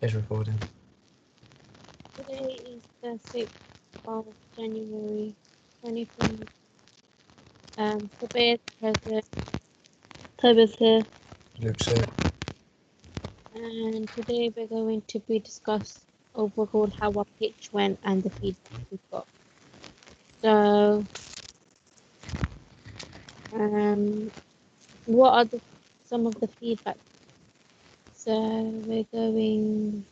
It's recording. Today is the 6th of January 2020. Tobias present, Tobias here, Luke's here. and today we're going to be discuss overall how our pitch went and the feedback we got. So, what are some of the feedback? So we're going.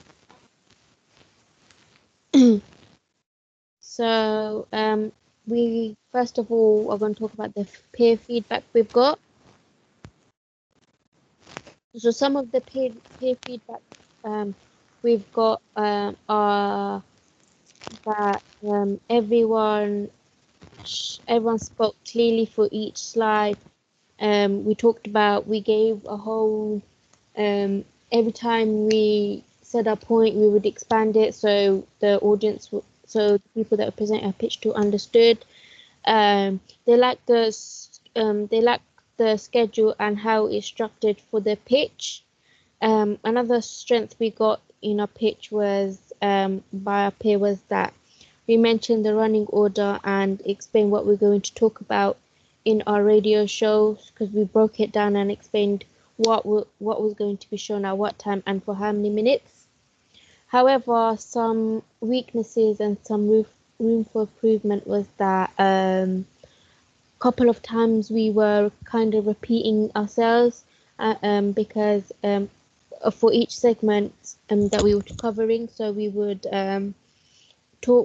So, we first of all are going to talk about the peer feedback we've got. So some of the peer feedback we've got are that everyone spoke clearly for each slide. We gave a whole every time we said our point, we would expand it so the audience, so the people that were presenting our pitch to understood. They like the schedule and how it's structured for the pitch. Another strength we got in our pitch was by our peer was that we mentioned the running order and explained what we're going to talk about in our radio shows, because we broke it down and explained what was going to be shown at what time and for how many minutes. However, some weaknesses and some room for improvement was that couple of times we were kind of repeating ourselves because for each segment that we were covering, so we would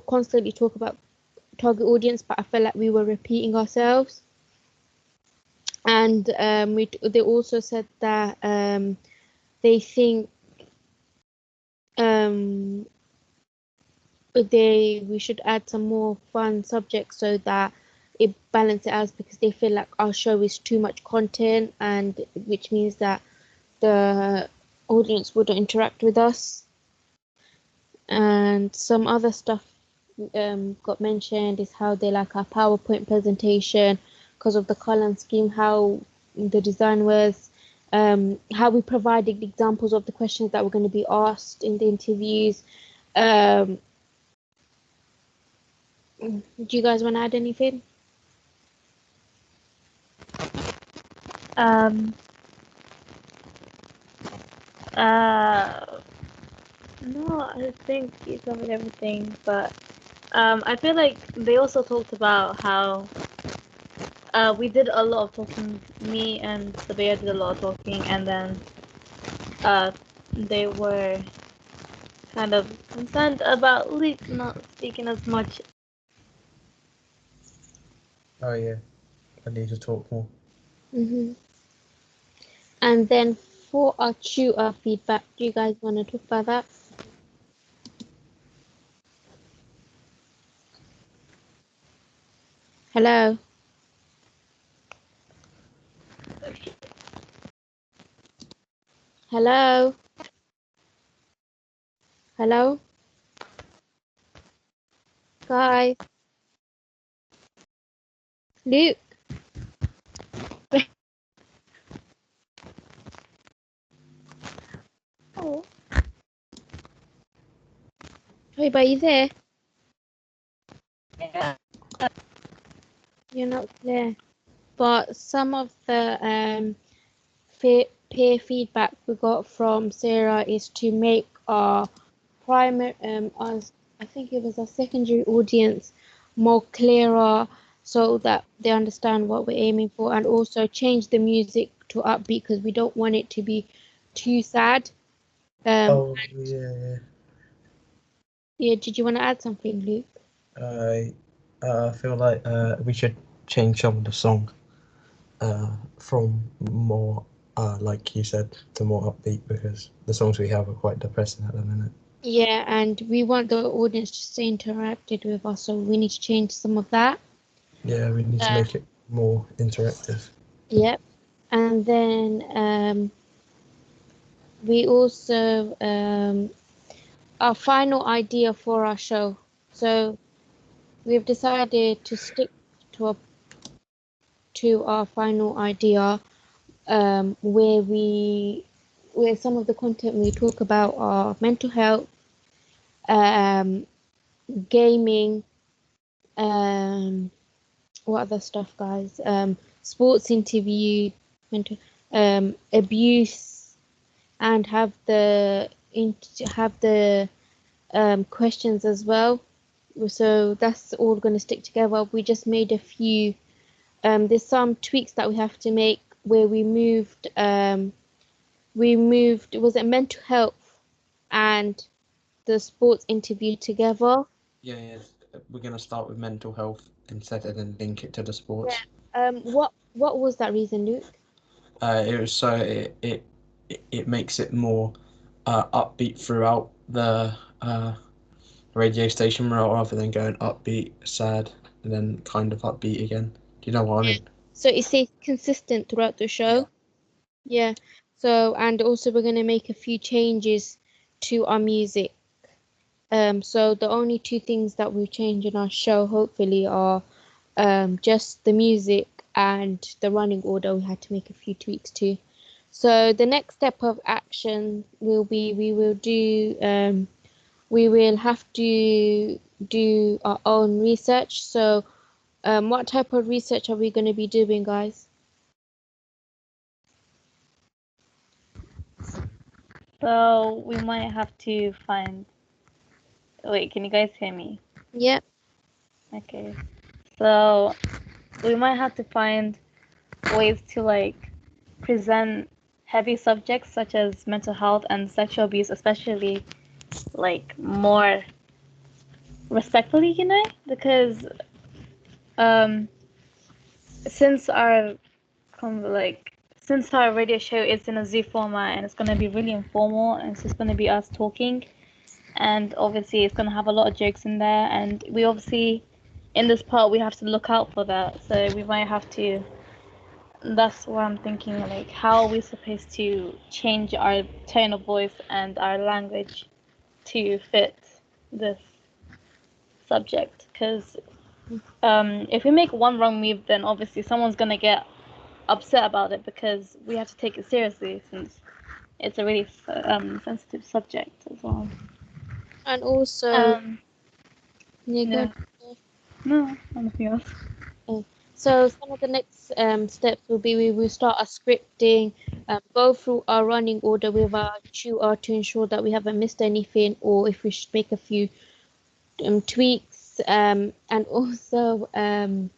constantly talk about target audience, but I felt like we were repeating ourselves. And they also said that they think we should add some more fun subjects so that it balances out, because they feel like our show is too much content, and which means that the audience wouldn't interact with us. And some other stuff got mentioned is how they like our PowerPoint presentation because of the column scheme, how the design was, how we provided examples of the questions that were going to be asked in the interviews. Do you guys want to add anything? No, I think you covered everything, but I feel like they also talked about how we did a lot of talking. Me and Sabea did a lot of talking, and then they were kind of concerned about Luke not speaking as much. Oh yeah, I need to talk more. And then for our tutor feedback, do you guys want to talk about that? Hello. Hello. Hello. Guys. Luke. Oh. Hey, are you there? Yeah. You're not there. But some of the peer feedback we got from Sarah is to make our primary, I think it was our secondary audience more clearer, so that they understand what we're aiming for, and also change the music to upbeat because we don't want it to be too sad. Oh yeah. Yeah, did you want to add something, Luke? I feel like we should change some of the song from more like you said to more upbeat, because the songs we have are quite depressing at the minute. Yeah, and we want the audience to stay interacted with us, so we need to change some of that. Yeah, we need to make it more interactive. Yep. And then we also our final idea for our show. So we've decided to stick to our final idea, where we where some of the content we talk about are mental health, um, gaming, um, what other stuff, guys? Sports interview, mental, abuse, and have the questions as well. So that's all going to stick together. We just made a few. There's some tweaks that we have to make where we moved. Was it mental health and the sports interview together? Yeah. We're gonna start with mental health instead and then link it to the sports. What was that reason, Luke? It was so it makes it more upbeat throughout the radio station rather than going upbeat, sad, and then kind of upbeat again. Do you know what I mean? So it stays consistent throughout the show. Yeah. So, and also we're gonna make a few changes to our music. So the only two things that we change in our show, hopefully, are just the music and the running order. We had to make a few tweaks too. So the next step of action will be we will have to do our own research. So, what type of research are we going to be doing, guys? So we might have to find. Wait, can you guys hear me? Yep. Okay. So we might have to find ways to like present heavy subjects such as mental health and sexual abuse, especially like more respectfully, because um since our since our radio show is in a Z format and it's gonna be really informal and it's just gonna be us talking, and obviously it's gonna have a lot of jokes in there, and we obviously in this part we have to look out for that, so we might have to. That's what I'm thinking, like how are we supposed to change our tone of voice and our language to fit this subject? Because if we make one wrong move, then obviously someone's gonna get upset about it because we have to take it seriously since it's a really sensitive subject as well. And also, Um, yeah, yeah, no, nothing else. so some of the next steps will be we will start our scripting, go through our running order with our tutor to ensure that we haven't missed anything, or if we should make a few tweaks, and also and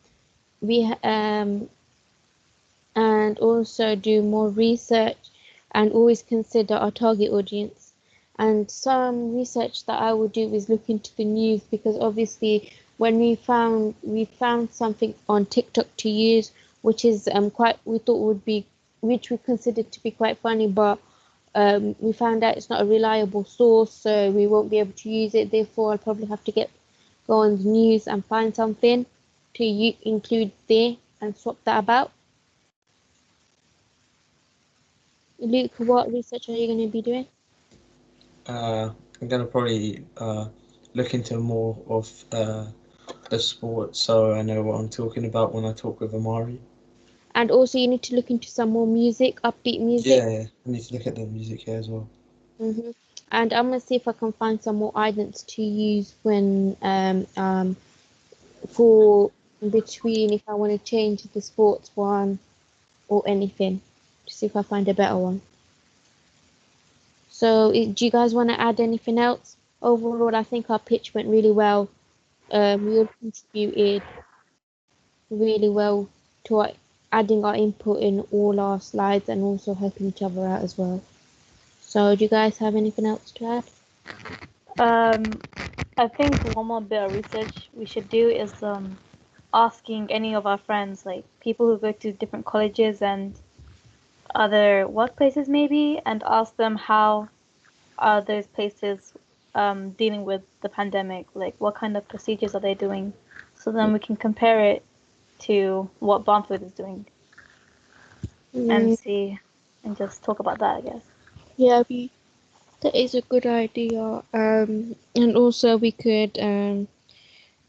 also do more research and always consider our target audience. And some research that I would do is look into the news because obviously when we found something on TikTok to use, which is quite we thought would be which we considered to be quite funny, but we found out it's not a reliable source, so we won't be able to use it. Therefore, I'll probably have to go on the news and find something to include there and swap that about. Luke, what research are you going to be doing? I'm gonna probably look into more of the sport so I know what I'm talking about when I talk with Amari. And also, you need to look into some more music, upbeat music. Yeah, I need to look at the music here as well. hmm And I'm gonna see if I can find some more items to use when for between if I want to change the sports one or anything to see if I find a better one. So, do you guys want to add anything else? Overall, I think our pitch went really well. We all contributed really well to adding our input in all our slides and also helping each other out as well. So, do you guys have anything else to add? Um, I think one more bit of research we should do is asking any of our friends, like people who go to different colleges and other workplaces maybe, and ask them how are those places dealing with the pandemic, like what kind of procedures are they doing, so then we can compare it to what Barnfield is doing and Mm, see and just talk about that, I guess. yeah, that is a good idea. And also we could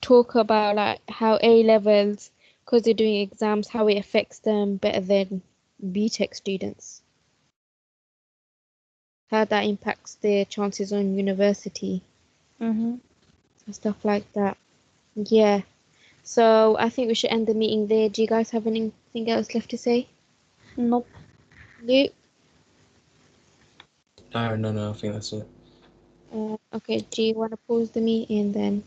talk about like how A levels, because they're doing exams, how it affects them better than BTEC students. how that impacts their chances on university Mhm. and stuff like that. Yeah. So I think we should end the meeting there. Do you guys have anything else left to say? Nope. Luke? No, I think that's it. Okay, do you want to pause the meeting then?